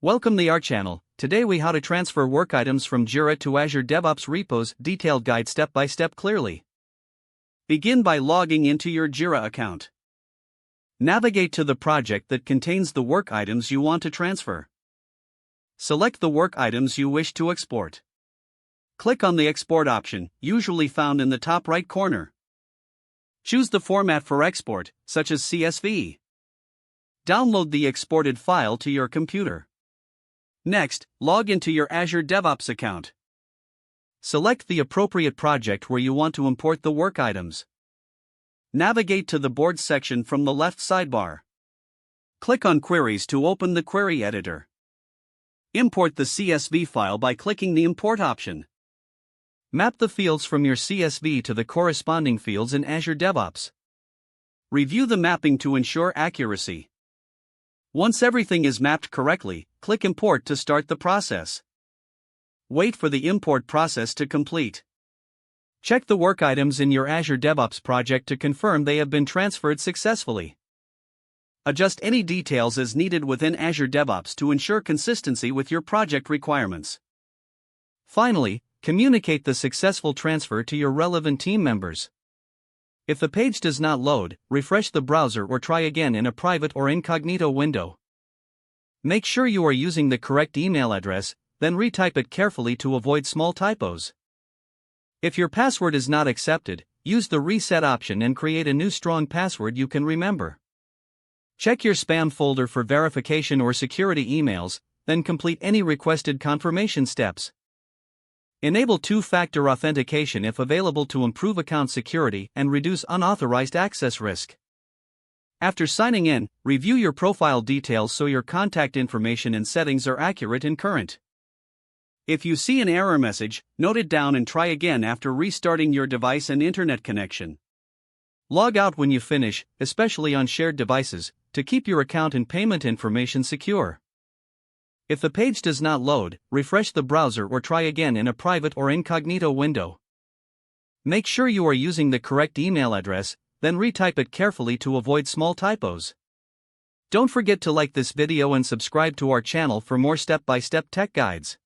Welcome to our channel. Today we how to transfer work items from Jira to Azure DevOps Repos. Detailed guide step by step clearly. Begin by logging into your Jira account. Navigate to the project that contains the work items you want to transfer. Select the work items you wish to export. Click on the export option, usually found in the top right corner. Choose the format for export, such as CSV. Download the exported file to your computer. Next, log into your Azure DevOps account. Select the appropriate project where you want to import the work items. Navigate to the Boards section from the left sidebar. Click on Queries to open the query editor. Import the CSV file by clicking the Import option. Map the fields from your CSV to the corresponding fields in Azure DevOps. Review the mapping to ensure accuracy. Once everything is mapped correctly, click Import to start the process. Wait for the import process to complete. Check the work items in your Azure DevOps project to confirm they have been transferred successfully. Adjust any details as needed within Azure DevOps to ensure consistency with your project requirements. Finally, communicate the successful transfer to your relevant team members. If the page does not load, refresh the browser or try again in a private or incognito window. Make sure you are using the correct email address, then retype it carefully to avoid small typos. If your password is not accepted, use the reset option and create a new strong password you can remember. Check your spam folder for verification or security emails, then complete any requested confirmation steps. Enable two-factor authentication if available to improve account security and reduce unauthorized access risk. After signing in, review your profile details so your contact information and settings are accurate and current. If you see an error message, note it down and try again after restarting your device and internet connection. Log out when you finish, especially on shared devices, to keep your account and payment information secure. If the page does not load, refresh the browser or try again in a private or incognito window. Make sure you are using the correct email address, then retype it carefully to avoid small typos. Don't forget to like this video and subscribe to our channel for more step-by-step tech guides.